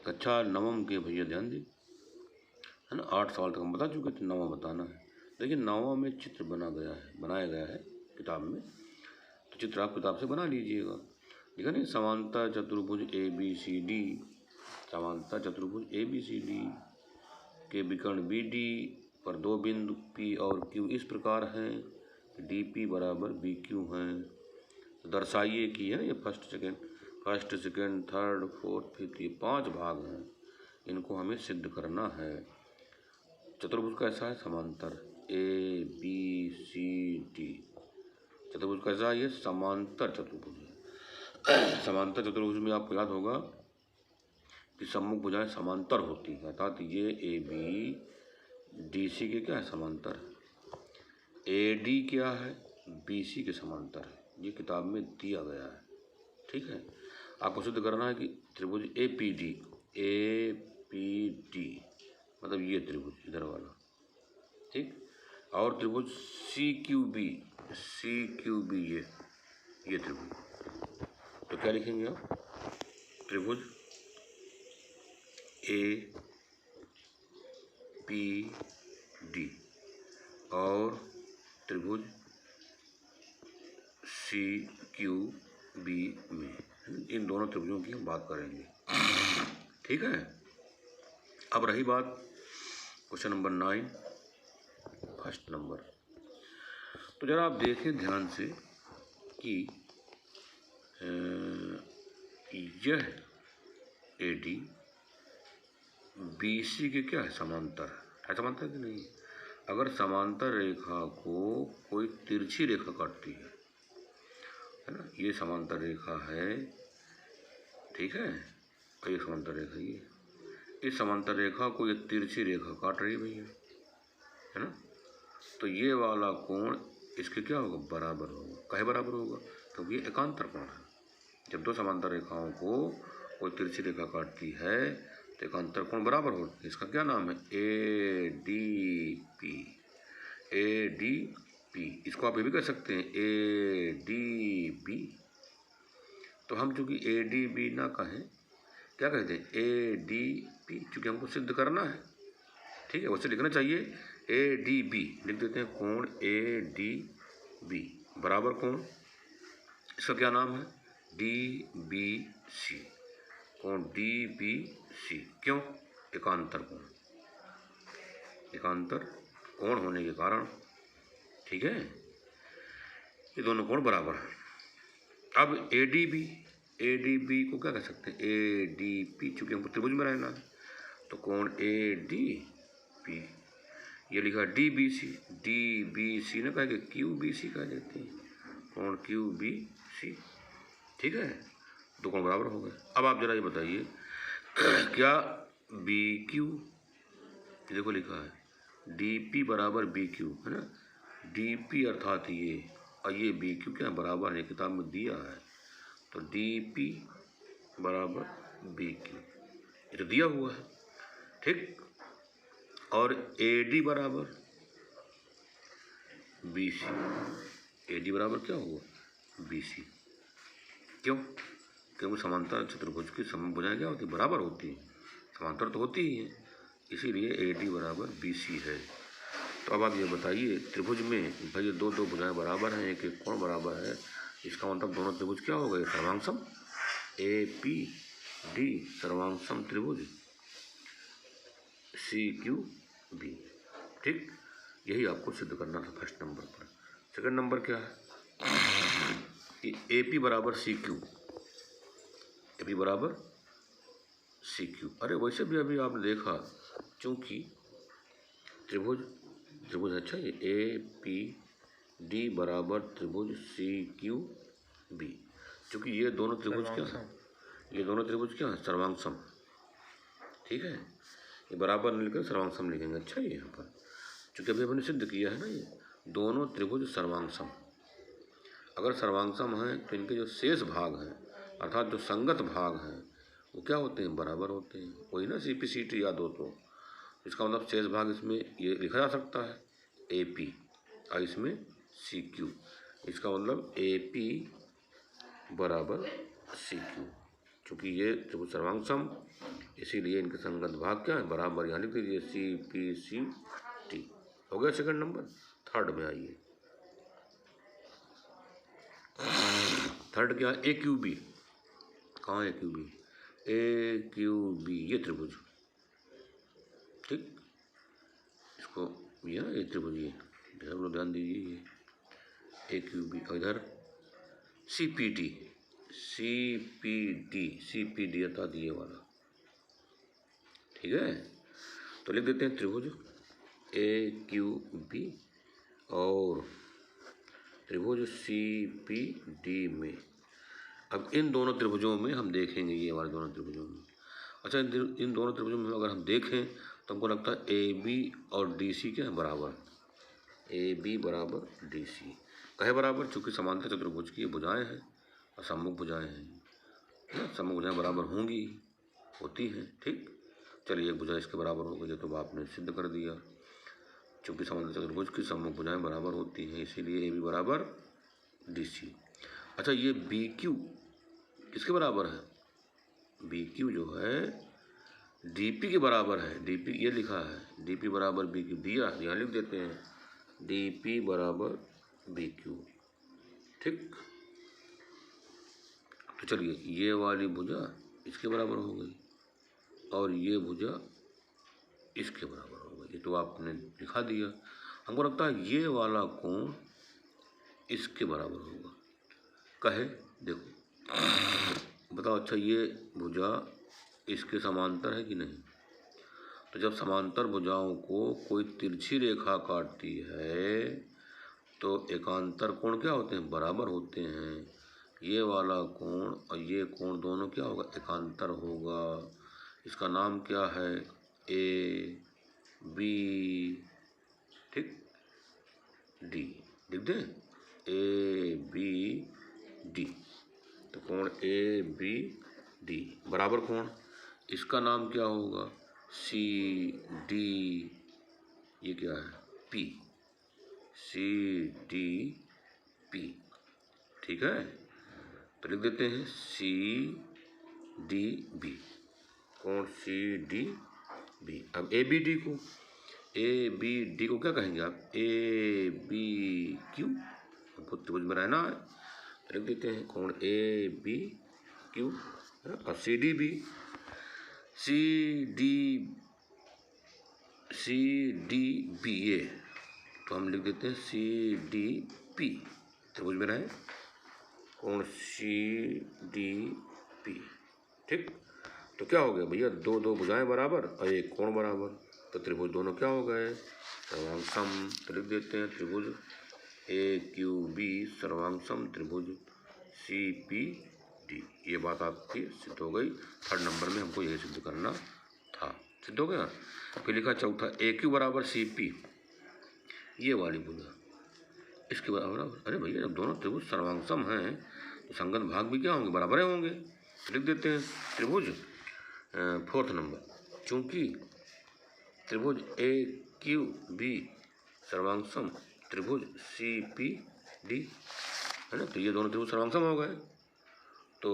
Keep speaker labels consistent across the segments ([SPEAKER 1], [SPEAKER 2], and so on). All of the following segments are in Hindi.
[SPEAKER 1] कक्षा नवम के भैया ध्यान दें, है ना। 8 सवाल तक हम बता चुके थे, 9वां बताना है। देखिए 9वां में चित्र बनाया गया है किताब में, तो चित्र आप किताब से बना लीजिएगा। देखा नहीं, समांतर चतुर्भुज ABCD, समांतर चतुर्भुज ABCD के विकर्ण BD पर दो बिंदु P और Q इस प्रकार हैं, DP बराबर BQ हैं। तो दर्शाइए कि है ये first second third fourth fifth, ये 5 भाग हैं, इनको हमें सिद्ध करना है। चतुर्भुज कैसा है? समांतर ABCD। चतुर्भुज कैसा है? ये समांतर चतुर्भुज है। समांतर चतुर्भुज में आपको याद होगा कि सम्मुख भुजाएं समांतर होती है, अर्थात ये ABDC के क्या है? समांतर। AD क्या है? BC के समांतर है। ये किताब में दिया गया है, ठीक है। आपको सिद्ध करना है कि त्रिभुज APD मतलब ये त्रिभुज इधर वाला, ठीक, और त्रिभुज CQB ये त्रिभुज। तो क्या लिखेंगे आप? त्रिभुज APD और त्रिभुज CQB में, इन दोनों त्रिभुजों की हम बात करेंगे, ठीक है। अब रही बात क्वेश्चन नंबर 9, फर्स्ट नंबर। तो जरा आप देखें ध्यान से कि यह AD BC के क्या है? समांतर है। समांतर कि नहीं? अगर समांतर रेखा को कोई तिरछी रेखा काटती है ना, ये समांतर रेखा है, ठीक है, और ये समांतर रेखा, ये इस समांतर रेखा को ये तिरछी रेखा काट रही है भैया, है ना। तो ये वाला कोण इसके क्या होगा? बराबर होगा। काहे बराबर होगा? क्योंकि ये एकांतर कोण है। जब दो समांतर रेखाओं को कोई तिरछी रेखा काटती है तो एकांतर कोण बराबर होता है। इसका क्या नाम है? ADP। इसको आप ये भी कह सकते हैं ADB। तो हम चूंकि ADB ना कहें, क्या कहते हैं? ADP, चूंकि हमको सिद्ध करना है, ठीक है, वैसे लिखना चाहिए ADB, लिख देते हैं कोण ADB बराबर कोण, इसका क्या नाम है? DBC, कोण DBC। क्यों? एकांतर कोण, एकांतर कोण होने के कारण, ठीक है, ये दोनों कोण बराबर हैं। अब ADB को क्या कह सकते हैं? ADP, चूंकि हमको त्रिभुज में रहना है, तो कोण ADP, ये लिखा DBC ना कहेंगे, QBC कह देते हैं, कोण QBC, ठीक है। दो कोण बराबर हो गए। अब आप जरा ये बताइए क्या BQ, देखो लिखा है DP बराबर BQ, है ना। DP अर्थात ये, और ये BQ क्या बराबर है? किताब में दिया है, तो DP बराबर BQ, ये तो दिया हुआ है, ठीक। और AD बराबर BC, AD बराबर क्या हुआ? BC। क्यों? क्योंकि समांतर चतुर्भुज की समभुज भुजाएं क्या होती? बराबर होती है, समांतर तो होती ही है, इसीलिए AD बराबर BC है। तो अब आप ये बताइए त्रिभुज में भाई दो भुजाएं बराबर हैं, एक एक कोण बराबर है, इसका मतलब दोनों त्रिभुज क्या हो गए? सर्वांगसम। APD सर्वांगसम त्रिभुज CQB, ठीक। यही आपको सिद्ध करना था फर्स्ट नंबर पर। सेकंड नंबर क्या है कि AP बराबर CQ। अरे वैसे भी अभी आपने देखा, चूंकि त्रिभुज अच्छा, ये APD बराबर त्रिभुज CQB, चूंकि ये दोनों त्रिभुज क्या है? सर्वांगसम, ठीक है। ये बराबर नहीं लिखकर सर्वांगसम लिखेंगे। अच्छा, ये यहाँ पर चूंकि अभी हमने सिद्ध किया है ना, ये दोनों त्रिभुज सर्वांगसम, अगर सर्वांगसम हैं तो इनके जो शेष भाग हैं, अर्थात जो संगत भाग हैं, वो क्या होते हैं? बराबर होते हैं। वही ना CPCT याद हो तो इसका मतलब शेष भाग इसमें ये लिखा जा सकता है AP और इसमें CQ, इसका मतलब AP बराबर CQ, चूँकि ये त्रिभुज सर्वांगसम इसीलिए इनके संगत भाग क्या है, बराबर। यहाँ लिख दीजिए सी पी सी टी। हो गया सेकंड नंबर। थर्ड में आइए। थर्ड क्या है, ए क्यू बी। कहाँ है Q B, A Q B, ये त्रिभुज, ठीक। इसको ये ना, ये त्रिभुज, ये सब लोग ध्यान दीजिए, ये ए क्यू बी। और इधर C P T, C P D, C P D अर्थात ये वाला, ठीक है। तो लिख देते हैं त्रिभुज ए क्यू बी और त्रिभुज सी पी डी में। अब इन दोनों त्रिभुजों में हम देखेंगे, ये वाले दोनों त्रिभुजों में। अच्छा, इन दोनों त्रिभुजों में अगर हम देखें तो हमको लगता है ए बी और डी सी क्या है, बराबर। ए बी बराबर डी सी कहे बराबर, चूँकि समांतर चतुर्भुज की भुजाएं हैं और सम्मुख भुजाएं हैं, सम्मुख भुजाएं बराबर होंगी, होती हैं, ठीक। चलिए, एक भुजा इसके बराबर हो गई, तो आपने सिद्ध कर दिया। चूँकि समांतर चतुर्भुज की सम्मुख भुजाएं बराबर होती हैं, इसीलिए ए बी बराबर डी सी। अच्छा, ये बी क्यू किसके बराबर है, बी क्यू जो है डी पी के बराबर है। डी पी ये लिखा है, डी पी बराबर बी क्यू दिया, यहाँ लिख देते हैं डी पी बराबर बी क्यू, ठीक। तो चलिए, ये वाली भुजा इसके बराबर हो गई और ये भुजा इसके बराबर हो गई, ये तो आपने लिखा दिया। हमको लगता है ये वाला कोण इसके बराबर होगा, कहे देखो बताओ। अच्छा, ये भुजा इसके समांतर है कि नहीं, तो जब समांतर भुजाओं को कोई तिरछी रेखा काटती है तो एकांतर कोण क्या होते हैं, बराबर होते हैं। ये वाला कोण और ये कोण दोनों क्या होगा, एकांतर होगा। इसका नाम क्या है, ए बी, ठीक, डी लिख दें, ए बी डी। तो कोण ए बी डी बराबर कोण, इसका नाम क्या होगा, सी डी, ये क्या है, पी, सी डी पी, ठीक है। तो लिख देते हैं सी डी बी, कोण सी डी बी। अब ए बी डी को, ए बी डी को क्या कहेंगे आप, ए बी क्यू, हमको त्रिभुज में रहना है, लिख देते हैं कोण ए बी क्यू और C D B, C D B, ये तो हम लिख देते हैं सी डी पी, त्रिभुज में रहे कोण सी डी पी, ठीक। तो क्या हो गया भैया, दो दो भुजाएं बराबर और एक कोण बराबर, तो त्रिभुज दोनों क्या हो गए, सर्वांग सम। तो लिख देते हैं त्रिभुज ए क्यू बी सर्वांग सम त्रिभुज सी पी डी। ये बात आपकी सिद्ध हो गई। थर्ड नंबर में हमको यही सिद्ध करना था, सिद्ध हो गया। फिर लिखा चौथा, ए क्यू बराबर सी पी, ये वाली भुजा इसके बराबर। अरे भैया, जब दोनों त्रिभुज सर्वांग सम हैं तो संगत भाग भी क्या होंगे, बराबर होंगे। लिख देते हैं त्रिभुज फोर्थ नंबर, चूंकि त्रिभुज ए क्यू बी सर्वांग सम त्रिभुज सी पी डी है ना, तो ये दोनों त्रिभुज सर्वांग सम हो गए। तो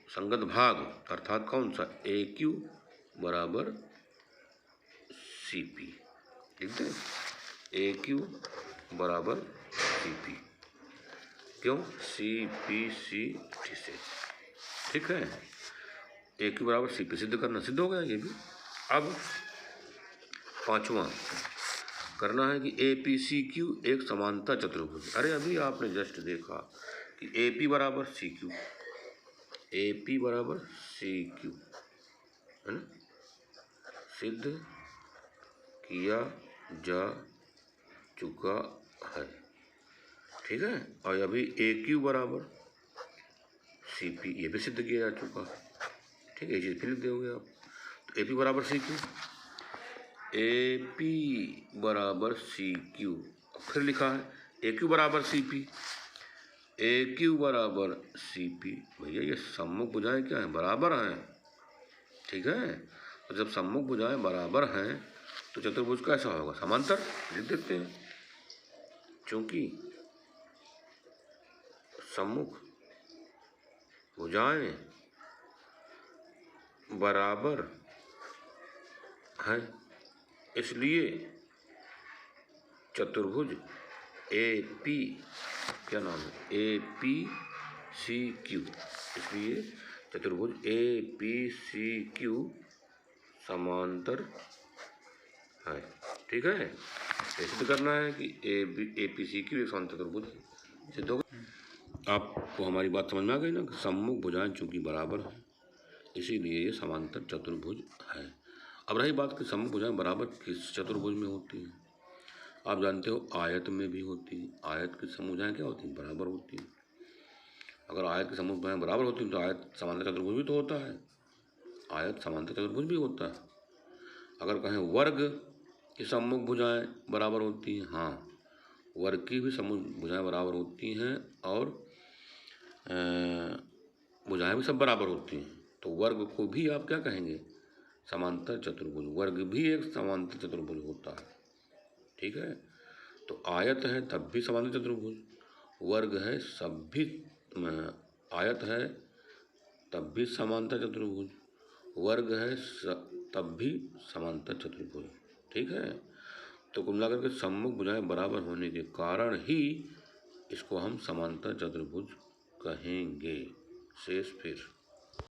[SPEAKER 1] संगत भाग अर्थात कौन सा, ए क्यू बराबर सी पी, लिख दें ए क्यू बराबर सी पी, क्यों, सी पी सी टी से, ठीक है। ए क्यू बराबर सी पी सिद्ध करना, सिद्ध हो गया ये भी। अब पांचवा करना है कि ए पी सी क्यू एक समांतर चतुर्भुज। अरे अभी आपने जस्ट देखा कि ए पी बराबर सी क्यू, ए पी बराबर सी क्यू है ना, सिद्ध किया जा चुका है, ठीक है। और अभी ए क्यू बराबर सी पी, ये भी सिद्ध किया जा चुका है, ठीक है। ये चीज़ फिर लिख दोगे आप। तो ए पी बराबर सी क्यू, ए पी बराबर सी क्यू, फिर लिखा है ए क्यू बराबर सी पी, ए क्यू बराबर सी पी। भैया ये सम्मुख भुजाएं क्या हैं, बराबर हैं, ठीक है। तो जब सम्मुख भुजाएं बराबर हैं तो चतुर्भुज कैसा होगा, समांतर, लिख देते हैं। चूंकि सम्मुख भुजाएं बराबर है, इसलिए चतुर्भुज AP, क्या नाम है, APCQ, इसलिए चतुर्भुज APCQ समांतर है। ठीक है, सिद्ध करना है कि APCQ एक समांतर चतुर्भुज सिद्ध होगा। आपको हमारी बात समझ में आ गई ना, सम्मुख भुजाएं चूंकि बराबर हैं इसीलिए ये समांतर चतुर्भुज है। अब रही बात कि सम्मुख भुजाएं बराबर किस चतुर्भुज में होती हैं। आप जानते हो आयत में भी होती है। आयत की सम्मुख भुजाएं क्या होती हैं, बराबर होती हैं। अगर आयत की सम्मुख भुजाएं बराबर होती हैं तो आयत समांतर चतुर्भुज भी तो होता है, आयत समांतर चतुर्भुज भी होता है। अगर कहें वर्ग की सम्मुख भुजाएं बराबर होती हैं, हाँ वर्ग की भी सम्मुख भुजाएं बराबर होती हैं और भुजाएं भी सब बराबर होती हैं, तो वर्ग को भी आप क्या कहेंगे, समांतर चतुर्भुज। वर्ग भी एक समांतर चतुर्भुज होता है। ठीक है, तो आयत है तब भी समांतर चतुर्भुज, वर्ग है सब भी, आयत है तब भी समांतर चतुर्भुज, वर्ग है तब भी समांतर चतुर्भुज। ठीक है, तो कुल मिलाकर के सम्मुख भुजाएं बराबर होने के कारण ही इसको हम समांतर चतुर्भुज कहेंगे। शेष फिर